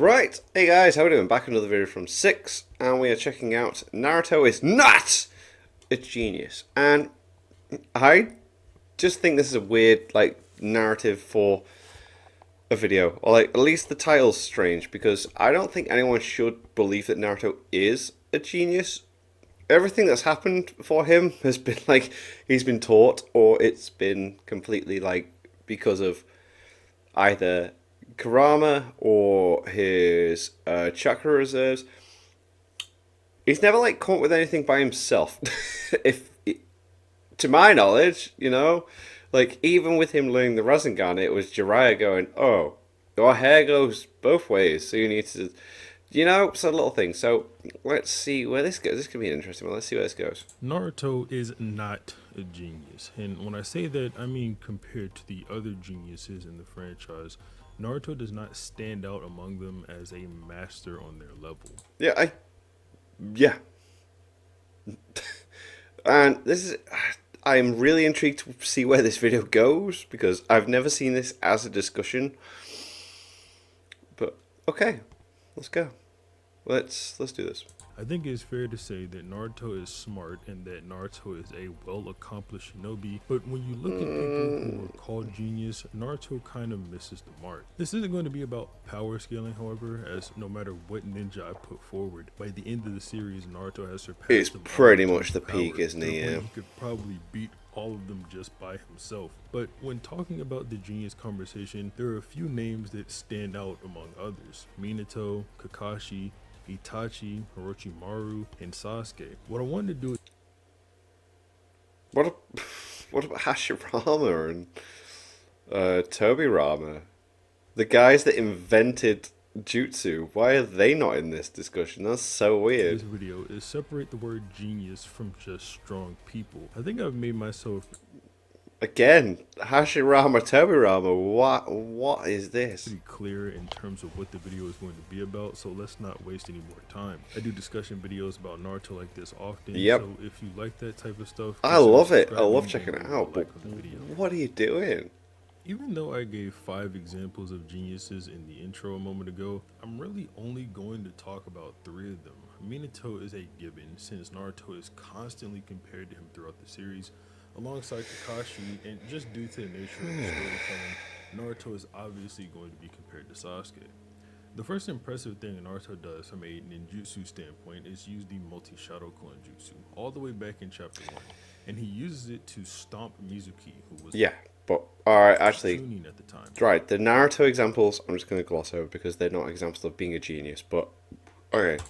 Right, hey guys, how are we doing? Back another video from 6, and we are checking out Naruto is not a genius. And I just think this is a weird, narrative for a video. Or, at least the title's strange, because I don't think anyone should believe that Naruto is a genius. Everything that's happened for him has been, he's been taught, or it's been completely, because of either Kurama or his chakra reserves. He's never come up with anything by himself. if To my knowledge, even with him learning the Rasengan, it was Jiraiya going, "Oh, your hair goes both ways, so you need to," some little thing. So let's see where this goes. This could be an interesting one. Let's see where this goes. Naruto is not a genius, and when I say that, I mean compared to the other geniuses in the franchise, Naruto does not stand out among them as a master on their level. Yeah. And I'm really intrigued to see where this video goes, because I've never seen this as a discussion. But okay, let's go. Let's do this. I think it's fair to say that Naruto is smart and that Naruto is a well-accomplished shinobi, but when you look at people who are called genius, Naruto kind of misses the mark. This isn't going to be about power scaling, however, as no matter what ninja I put forward, by the end of the series, Naruto has surpassed It's them pretty all in much the terms of peak, power, isn't to the he? point Yeah. He could probably beat all of them just by himself. But when talking about the genius conversation, there are a few names that stand out among others: Minato, Kakashi, Itachi, Orochimaru, and Sasuke. What I wanted to do What about Hashirama and Tobirama? The guys that invented jutsu. Why are they not in this discussion? That's so this weird. video is separate the word genius from just strong people. I think I've made myself Again, Hashirama, Tobirama. What is this? pretty clear in terms of what the video is going to be about, so let's not waste any more time. I do discussion videos about Naruto like this often, Yep. so if you like that type of stuff, I consider love it. I subscribing love checking and it leaving a out. But like on the video. what are you doing? Even though I gave 5 examples of geniuses in the intro a moment ago, I'm really only going to talk about 3 of them. Minato is a given, since Naruto is constantly compared to him throughout the series, alongside Kakashi, and just due to the nature of the storytelling, Naruto is obviously going to be compared to Sasuke. The first impressive thing Naruto does from a ninjutsu standpoint is use the multi-shadow clone jutsu, all the way back in chapter 1, and he uses it to stomp Mizuki, who was Yeah, but alright, actually, Chunin at the time. right, the Naruto examples, I'm just going to gloss over because they're not examples of being a genius, but okay.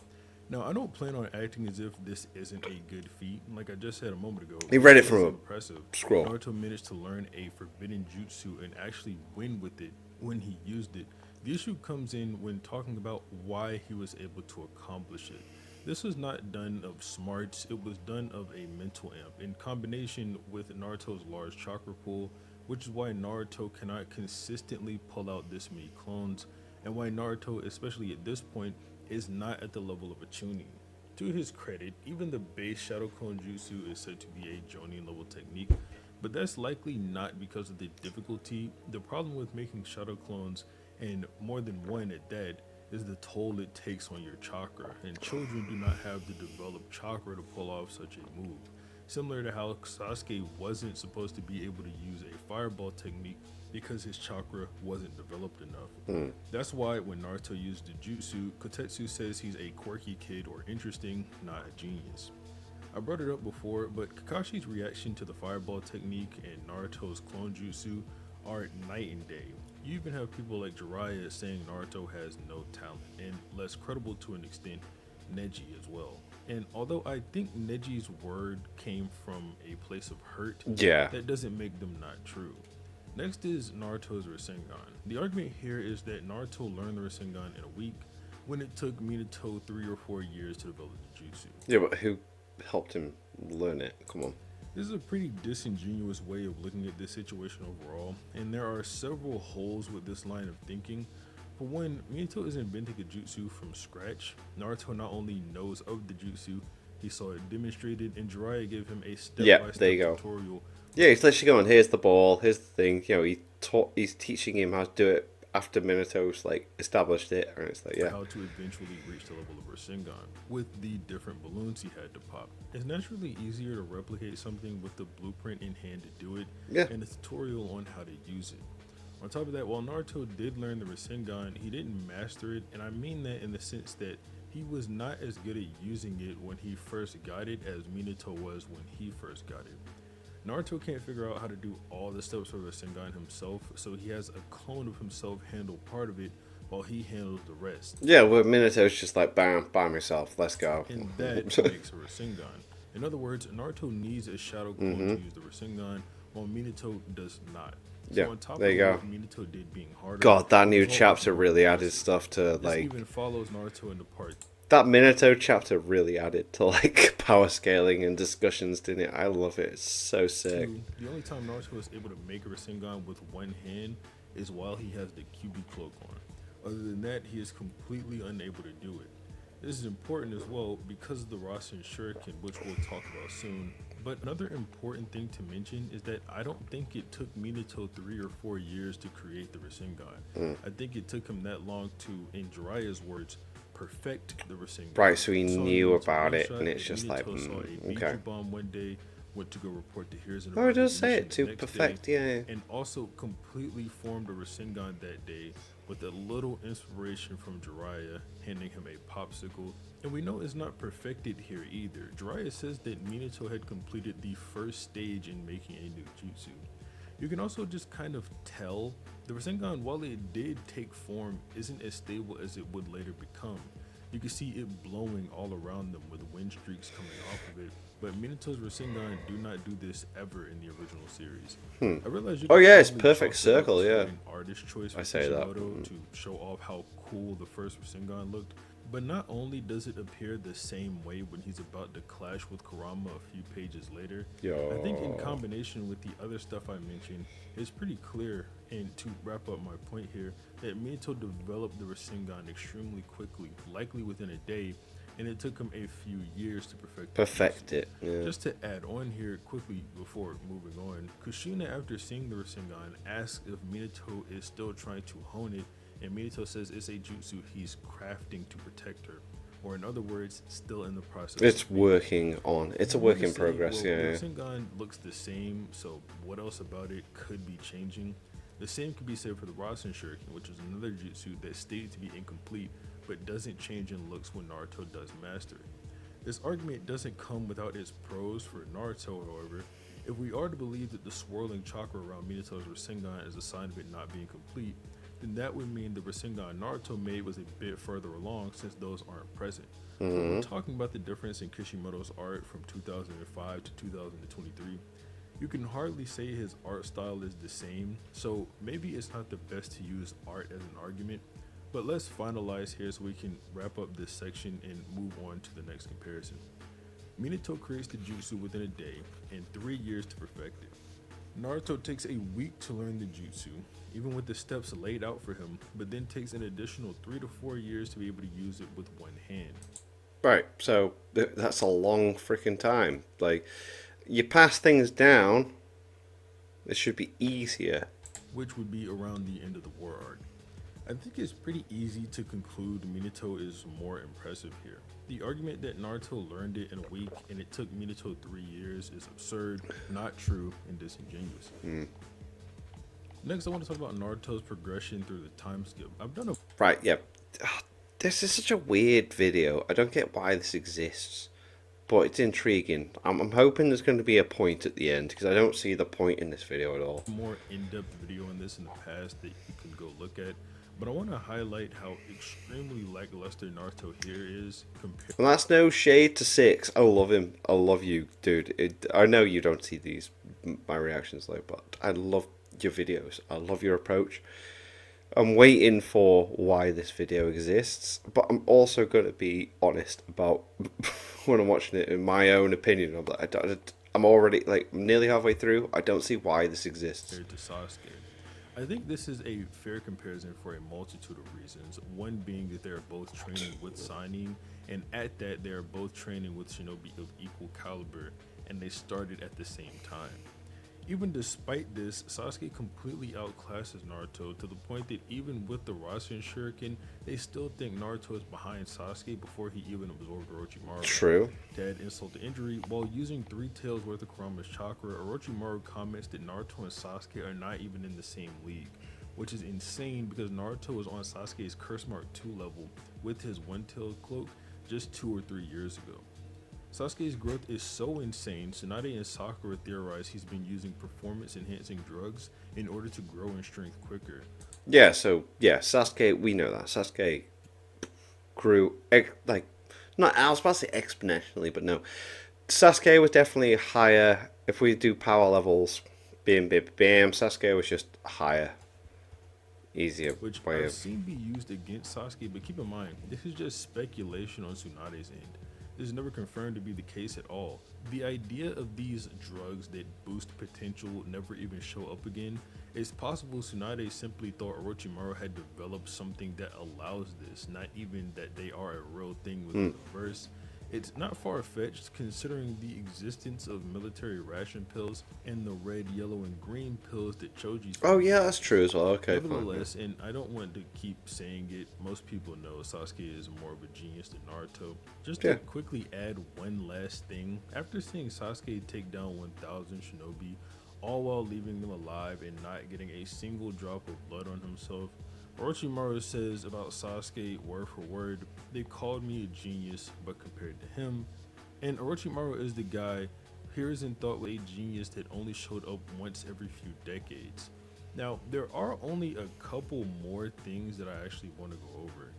Now, I don't plan on acting as if this isn't a good feat. Like I just said a moment ago, He read it this from is a impressive. scroll. Naruto managed to learn a forbidden jutsu and actually win with it when he used it. The issue comes in when talking about why he was able to accomplish it. This was not done of smarts, it was done of a mental amp in combination with Naruto's large chakra pool, which is why Naruto cannot consistently pull out this many clones, and why Naruto, especially at this point, is not at the level of a Chunin. To his credit, even the base Shadow Clone Jutsu is said to be a Jonin level technique, but that's likely not because of the difficulty. The problem with making Shadow Clones, and more than one at that, is the toll it takes on your chakra, and children do not have the developed chakra to pull off such a move. Similar to how Sasuke wasn't supposed to be able to use a fireball technique because his chakra wasn't developed enough. That's why when Naruto used the jutsu, Kotetsu says he's a quirky kid or interesting, not a genius. I brought it up before, but Kakashi's reaction to the fireball technique and Naruto's clone jutsu are night and day. You even have people like Jiraiya saying Naruto has no talent, and less credible to an extent, Neji as well. And although I think Neji's word came from a place of hurt, Yeah. that doesn't make them not true. Next is Naruto's Rasengan. The argument here is that Naruto learned the Rasengan in a week, when it took Minato 3 or 4 years to develop the jutsu. Yeah, but who helped him learn it? Come on. This is a pretty disingenuous way of looking at this situation overall, and there are several holes with this line of thinking. For one, Minato is inventing a jutsu from scratch. Naruto not only knows of the jutsu, he saw it demonstrated, and Jiraiya gave him a Yeah, there you go. step-by-step tutorial. Yeah, he's literally going, here's the ball, here's the thing. He's teaching him how to do it after Minato's like established it, and it's like yeah, how to eventually reach the level of Rasengan with the different balloons he had to pop. It's naturally easier to replicate something with the blueprint in hand to do it, yeah. and a tutorial on how to use it. On top of that, while Naruto did learn the Rasengan, he didn't master it, and I mean that in the sense that he was not as good at using it when he first got it as Minato was when he first got it. Naruto can't figure out how to do all the steps for Rasengan himself, so he has a clone of himself handle part of it while he handles the rest. Yeah, well, Minato's just like, bam, by myself, let's go. And that makes a Rasengan. In other words, Naruto needs a shadow clone to use the Rasengan, while Minato does not. So Yeah, on top there of you go. what Minato did being harder, God, that it new was all chapter more really added impressive. stuff to This like even follows Naruto into part. that Minato chapter really added to like power scaling and discussions, didn't it? I love it. It's so sick. 2. The only time Naruto is able to make a Rasengan with one hand is while he has the QB cloak on. Other than that, he is completely unable to do it. This is important as well because of the Rasen Shuriken, which we'll talk about soon. But another important thing to mention is that I don't think it took Minato 3 or 4 years to create the Rasengan. I think it took him that long to, in Jiraiya's words, perfect the Rasengan. Right, so he Saw knew Minato about it, one-shot and it's that just like, Minato saw a okay. Biju bomb one day, went to go report to Hiruzen Oh, about it does his say mission it the to next perfect, day, yeah. and also completely formed a Rasengan that day with a little inspiration from Jiraiya handing him a popsicle. And we know it's not perfected here either. Jiraiya says that Minato had completed the first stage in making a new jutsu. You can also just kind of tell the Rasengan, while it did take form, isn't as stable as it would later become. You can see it blowing all around them with wind streaks coming off of it, but Minato's Rasengan do not do this ever in the original series. I realize you Oh, could yeah, it's probably perfect chalk it up circle, to yeah. an artist choice I for say that. Kishimoto to show off how cool the first Rasengan looked, but not only does it appear the same way when he's about to clash with Kurama a few pages later, I think in Yo. combination with the other stuff I mentioned, it's pretty clear, and to wrap up my point here, that Minato developed the Rasengan extremely quickly, likely within a day, and it took him a few years to perfect the Perfect jutsu. it. Yeah. Just to add on here quickly before moving on, Kushina, after seeing the Rasengan, asks if Minato is still trying to hone it, and Minato says it's a jutsu he's crafting to protect her, or in other words, still in the process. It's of making. working on. It's a You work wanna in say, progress, well, yeah. The Rasengan looks the same, so what else about it could be changing? The same could be said for the Rasen Shuriken, which is another jutsu that's stated to be incomplete, but doesn't change in looks when Naruto does master it. This argument doesn't come without its pros for Naruto, however. If we are to believe that the swirling chakra around Minato's Rasengan is a sign of it not being complete, then that would mean the Rasengan Naruto made was a bit further along since those aren't present. So if we're talking about the difference in Kishimoto's art from 2005 to 2023, you can hardly say his art style is the same, so maybe it's not the best to use art as an argument, but let's finalize here so we can wrap up this section and move on to the next comparison. Minato creates the jutsu within a day and 3 years to perfect it. Naruto takes a week to learn the jutsu, even with the steps laid out for him, but then takes an additional 3 to 4 years to be able to use it with one hand. Right, so that's a long freaking time. Like, you pass things down, it should be easier. Which would be around the end of the war arc. I think it's pretty easy to conclude Minato is more impressive here. The argument that Naruto learned it in a week and it took Minato 3 years is absurd, not true, and disingenuous. Next, I want to talk about Naruto's progression through the time skip. I've done a Right, yeah. This is such a weird video. I don't get why this exists, but it's intriguing. I'm hoping there's going to be a point at the end, because I don't see the point in this video at all. more in-depth video on this in the past that you can go look at, but I want to highlight how extremely lackluster Naruto here is compared. And that's no shade to Six. I love him. I love you, dude. I know you don't see my reactions though, but I love your videos. I love your approach. I'm waiting for why this video exists, but I'm also going to be honest about when I'm watching it in my own opinion. I'm already like nearly halfway through. I don't see why this exists. To Sasuke. I think this is a fair comparison for a multitude of reasons. One being that they're both training with Sannin, and at that they're both training with shinobi of equal caliber, and they started at the same time. Even despite this, Sasuke completely outclasses Naruto to the point that even with the Rasen Shuriken, they still think Naruto is behind Sasuke before he even absorbed Orochimaru. True. To add insult to injury, while using 3 tails worth of Kurama's chakra, Orochimaru comments that Naruto and Sasuke are not even in the same league, which is insane because Naruto was on Sasuke's Curse Mark 2 level with his one-tailed cloak just 2 or 3 years ago. Sasuke's growth is so insane, Tsunade and Sakura theorize he's been using performance-enhancing drugs in order to grow in strength quicker. Yeah, so, yeah, Sasuke, we know that. Sasuke grew, like, not, I was about to say exponentially, but no. Sasuke was definitely higher. If we do power levels, bam, bam, bam, Sasuke was just higher. Easier Which way I've of... seen be used against Sasuke, but keep in mind, this is just speculation on Tsunade's end. This is never confirmed to be the case at all. The idea of these drugs that boost potential never even show up again. It's possible Tsunade simply thought Orochimaru had developed something that allows this, not even that they are a real thing within the verse. It's not far-fetched considering the existence of military ration pills and the red, yellow, and green pills that Choji's... Oh, yeah, that's true as well. Okay, fine. Nevertheless, and I don't want to keep saying it, most people know Sasuke is more of a genius than Naruto. Just to quickly add one last thing, after seeing Sasuke take down 1,000 shinobi, all while leaving them alive and not getting a single drop of blood on himself, Orochimaru says about Sasuke word for word, "They called me a genius, but compared to him," and Orochimaru is the guy peers and thought was a genius that only showed up once every few decades. Now, there are only a couple more things that I actually want to go over.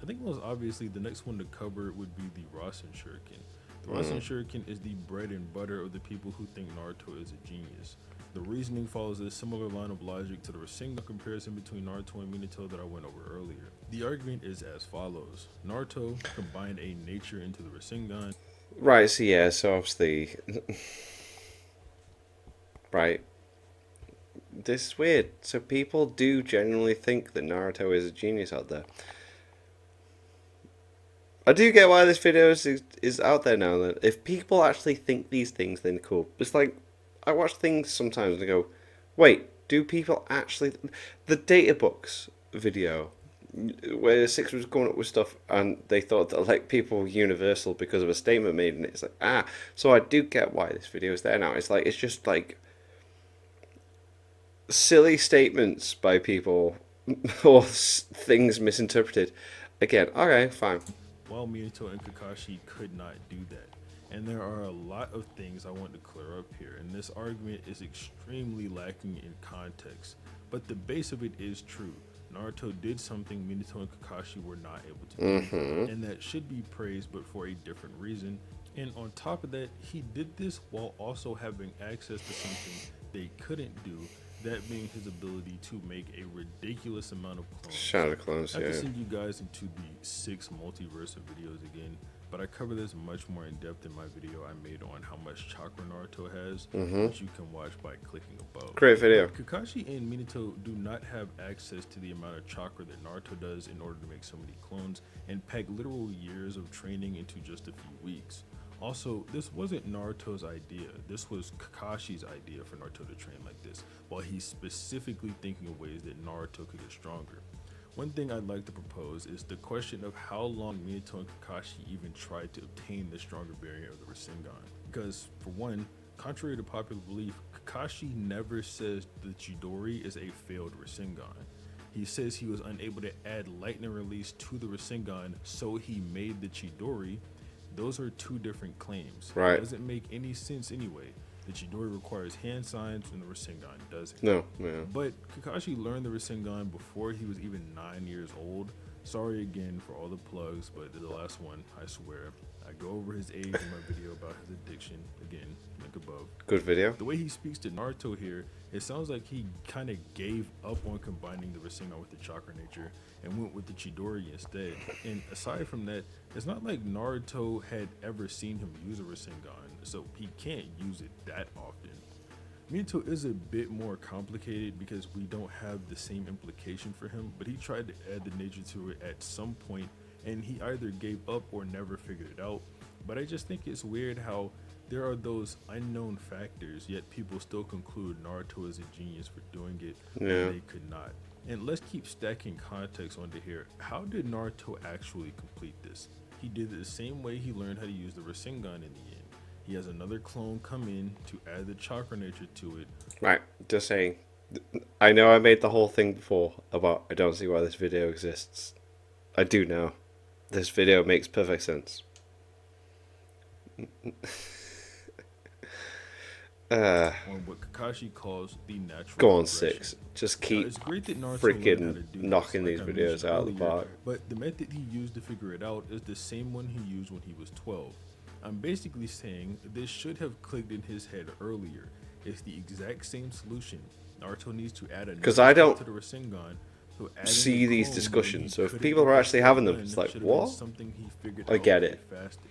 I think most obviously the next one to cover would be the Rasen Shuriken. The Rasen Shuriken is the bread and butter of the people who think Naruto is a genius. The reasoning follows a similar line of logic to the Rasengan comparison between Naruto and Minato that I went over earlier. The argument is as follows. Naruto combined a nature into the Rasengan. Right, so yeah, so obviously... right. This is weird. So people do genuinely think that Naruto is a genius out there. I do get why this video is out there now. That if people actually think these things, then cool. It's like, I watch things sometimes and I go, wait, do people actually... The Data Books video, where Six was going up with stuff and they thought that like people were universal because of a statement made, and it's like, so I do get why this video is there now. It's like, it's just like silly statements by people or things misinterpreted. Again, okay, fine. While Minato and Kakashi could not do that. And there are a lot of things I want to clear up here, and this argument is extremely lacking in context. But the base of it is true. Naruto did something Minato and Kakashi were not able to do, and that should be praised but for a different reason. And on top of that, he did this while also having access to something they couldn't do, that being his ability to make a ridiculous amount of clones. Shadow clones, I have yeah. to send you guys into the 6 multiverse of videos again, but I cover this much more in depth in my video I made on how much chakra Naruto has, which you can watch by clicking above. Great video. Kakashi and Minato do not have access to the amount of chakra that Naruto does in order to make so many clones, and pack literal years of training into just a few weeks. Also, this wasn't Naruto's idea. This was Kakashi's idea for Naruto to train like this, while he's specifically thinking of ways that Naruto could get stronger. One thing I'd like to propose is the question of how long Minato and Kakashi even tried to obtain the stronger variant of the Rasengan. Because, for one, contrary to popular belief, Kakashi never says the Chidori is a failed Rasengan. He says he was unable to add lightning release to the Rasengan, so he made the Chidori. Those are 2 different claims. Right. It doesn't make any sense anyway. The Chidori requires hand signs and the Rasengan doesn't. No, yeah. But Kakashi learned the Rasengan before he was even 9 years old. Sorry again for all the plugs, but the last one, I swear. I go over his age in my video about his addiction. Again, link above. Good video. The way he speaks to Naruto here, it sounds like he kind of gave up on combining the Rasengan with the chakra nature and went with the Chidori instead. And aside from that, it's not like Naruto had ever seen him use a Rasengan, so he can't use it that often. Minato is a bit more complicated because we don't have the same implication for him, but he tried to add the nature to it at some point, and he either gave up or never figured it out. But I just think it's weird how There are those unknown factors, yet people still conclude Naruto is a genius for doing it when Yeah. they could not. And let's keep stacking context onto here. How did Naruto actually complete this? He did it the same way he learned how to use the Rasengan in the end. He has another clone come in to add the chakra nature to it. Right, just saying. I know I made the whole thing before about I don't see why this video exists. I do now. This video makes perfect sense. Uh, On what Kakashi calls the natural Go on, progression. 6. Just Now, keep it's great that Naruto learned how to freaking do knocking this, these like I videos mentioned out of the earlier, park. but the method he used to figure it out is the same one he used when he was 12. I'm basically saying this should have clicked in his head earlier. It's the exact same solution. Naruto needs to add another 'Cause I skill don't to the Rasengan. So adding See the these clone when discussions. he So if couldn't people get are the actually full having them, gun it's like, should have been what? something he figured I out get way it. faster.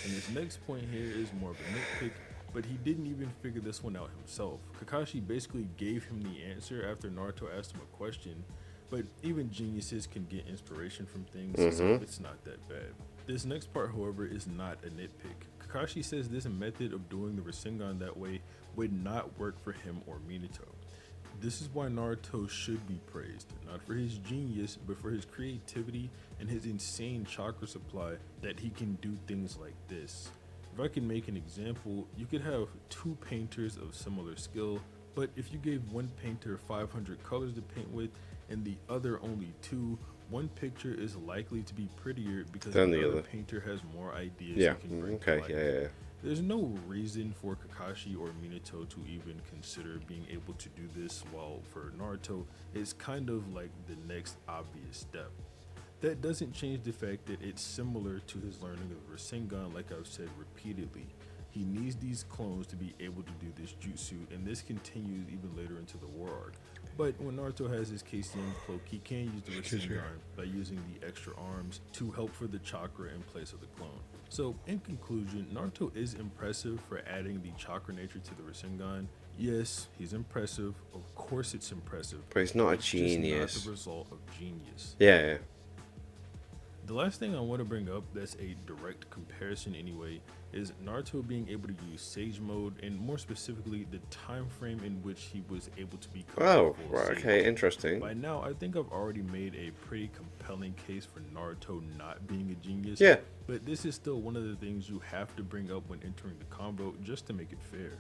And this next point here is more of a nitpick, but he didn't even figure this one out himself. Kakashi basically gave him the answer after Naruto asked him a question, but even geniuses can get inspiration from things, so it's not that bad. This next part, however, is not a nitpick. Kakashi says this method of doing the Rasengan that way would not work for him or Minato. This is why Naruto should be praised, not for his genius, but for his creativity and his insane chakra supply that he can do things like this. If I can make an example, you could have two painters of similar skill, but if you gave one painter 500 colors to paint with and the other only two, one picture is likely to be prettier because Than the the other other. painter has more ideas Yeah. he can bring to Okay. life. Yeah. There's no reason for Kakashi or Minato to even consider being able to do this, while for Naruto, it's kind of like the next obvious step. That doesn't change the fact that it's similar to his learning of Rasengan, like I've said repeatedly. He needs these clones to be able to do this jutsu, and this continues even later into the war arc. But when Naruto has his KCM cloak, he can use the Rasengan by using the extra arms to help for the chakra in place of the clone. So, in conclusion, Naruto is impressive for adding the chakra nature to the Rasengan. Yes, he's impressive. Of course, it's impressive. But he's not a It's just not genius. the result of genius. Yeah. The last thing I want to bring up that's a direct comparison anyway is Naruto being able to use Sage Mode, and more specifically the time frame in which he was able to become Oh, full right. Sage. Okay. Interesting. By now, I think I've already made a pretty compelling case for Naruto not being a genius. Yeah. But this is still one of the things you have to bring up when entering the combo just to make it fair.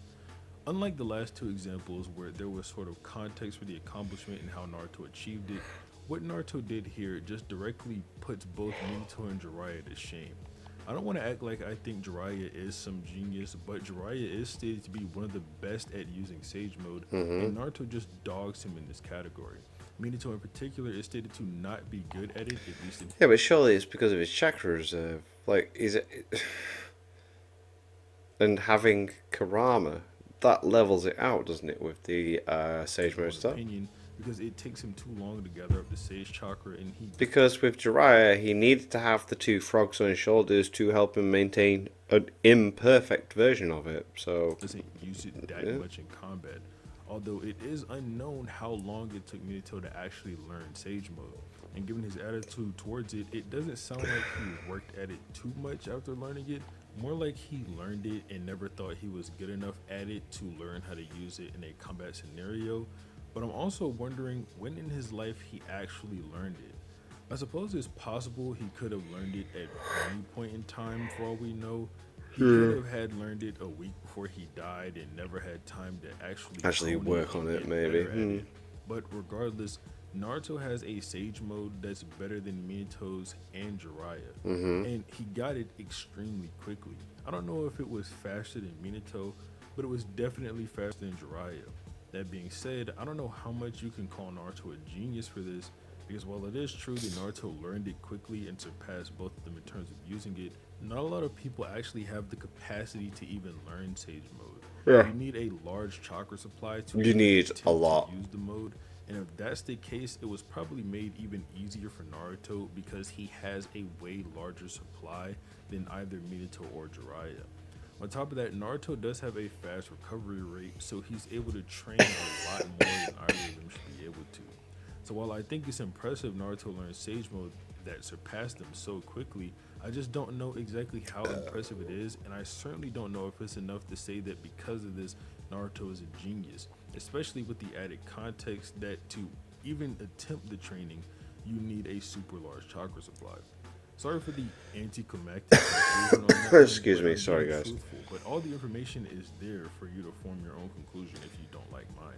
Unlike the last two examples where there was sort of context for the accomplishment and how Naruto achieved it, what Naruto did here just directly puts both Minato and Jiraiya to shame. I don't want to act like I think Jiraiya is some genius, but Jiraiya is stated to be one of the best at using Sage Mode, and Naruto just dogs him in this category. Minato in particular is stated to not be good at it, at least in Yeah, but surely it's because of his chakra reserve. Like, is it? And having Karama, that levels it out, doesn't it, with the Sage Mode his stuff? opinion, because it takes him too long to gather up the Sage Chakra, and he Because with Jiraiya, he needed to have the two frogs on his shoulders to help him maintain an imperfect version of it. So, doesn't use it that Yeah. much in combat. Although it is unknown how long it took Minato to actually learn Sage Mode. And given his attitude towards it, it doesn't sound like he worked at it too much after learning it. More like he learned it and never thought he was good enough at it to learn how to use it in a combat scenario. But I'm also wondering when in his life he actually learned it. I suppose it's possible he could have learned it at any point in time for all we know. He could have had learned it a week before he died and never had time to actually hone work and on it, get maybe. better at it. But regardless, Naruto has a Sage Mode that's better than Minato's and Jiraiya, and he got it extremely quickly. I don't know if it was faster than Minato, but it was definitely faster than Jiraiya. That being said, I don't know how much you can call Naruto a genius for this, because while it is true that Naruto learned it quickly and surpassed both of them in terms of using it, not a lot of people actually have the capacity to even learn Sage Mode. Yeah. You need a large chakra supply to You even need attempt a lot. to use the mode, and if that's the case, it was probably made even easier for Naruto because he has a way larger supply than either Minato or Jiraiya. On top of that, Naruto does have a fast recovery rate, so he's able to train a lot more than either of them should be able to. So while I think it's impressive Naruto learned Sage Mode that surpassed them so quickly. I just don't know exactly how impressive it is, and I certainly don't know if it's enough to say that because of this, Naruto is a genius, especially with the added context that to even attempt the training, you need a super large chakra supply. Sorry for the anticlimactic conclusion on that one, Excuse but me, I'm sorry being guys. truthful. But all the information is there for you to form your own conclusion if you don't like mine.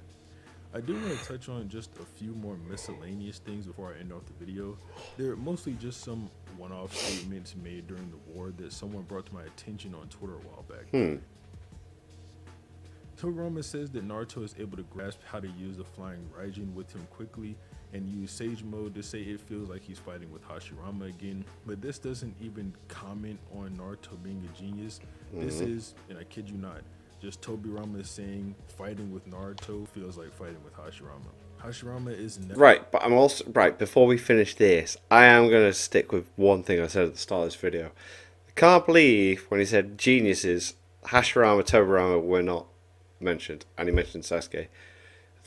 I do want to touch on just a few more miscellaneous things before I end off the video. They're mostly just some one-off statements made during the war that someone brought to my attention on Twitter a while back. Togurama says that Naruto is able to grasp how to use the flying Raijin with him quickly and use Sage Mode to say it feels like he's fighting with Hashirama again, but this doesn't even comment on Naruto being a genius. This is, and I kid you not, just Tobirama saying fighting with Naruto feels like fighting with Hashirama. Hashirama is never Right, but I'm also right. Before we finish this, I am gonna stick with one thing I said at the start of this video. I can't believe when he said geniuses, Hashirama, Tobirama were not mentioned, and he mentioned Sasuke.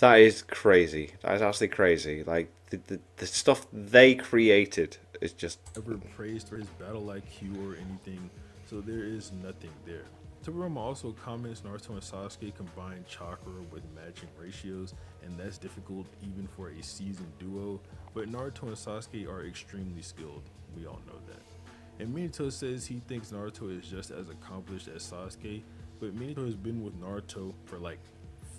That is crazy. That is absolutely crazy. Like the stuff they created is just ever praised for his battle IQ or anything, so there is nothing there. Tobirama also comments Naruto and Sasuke combine chakra with matching ratios, and that's difficult even for a seasoned duo, but Naruto and Sasuke are extremely skilled. We all know that. And Minato says he thinks Naruto is just as accomplished as Sasuke, but Minato has been with Naruto for like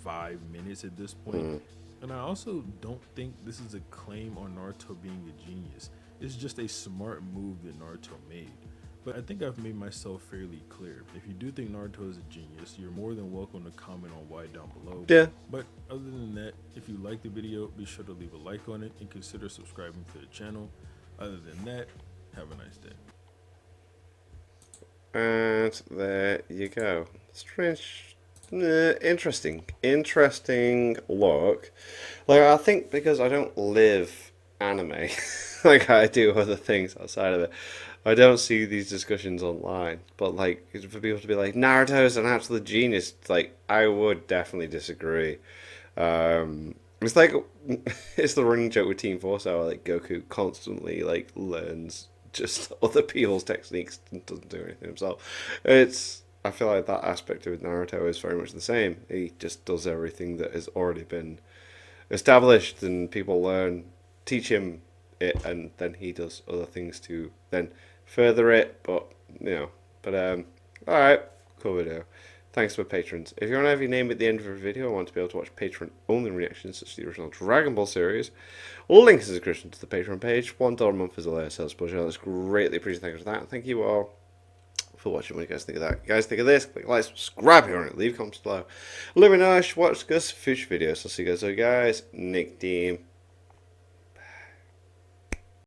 5 minutes at this point. And I also don't think this is a claim on Naruto being a genius. It's just a smart move that Naruto made. But I think I've made myself fairly clear. If you do think Naruto is a genius, you're more than welcome to comment on why down below. yeah. But other than that, if you like the video, be sure to leave a like on it and consider subscribing to the channel. Other than that, have a nice day. And there you go. Strange, interesting look. Like I think because I don't live anime, like I do other things outside of it, I don't see these discussions online. But like for people to be like Naruto is an absolute genius, like I would definitely disagree. It's like it's the running joke with Team Force how like Goku constantly like learns just other people's techniques and doesn't do anything himself. I feel like that aspect of Naruto is very much the same. He just does everything that has already been established and people learn, teach him it, and then he does other things to then further it. But all right, cool video. Thanks to my patrons. If you want to have your name at the end of a video, I want to be able to watch patron-only reactions such as the original Dragon Ball series. Link in the description to the Patreon page. $1 a month is a layer sales push. That's greatly appreciated. Thank you for that. Thank you all for watching. What do you guys think of that? You guys think of this? Click like, subscribe here on it. Leave comments below. Let me know if you watch future videos. I'll see you guys. So guys, Nick Team.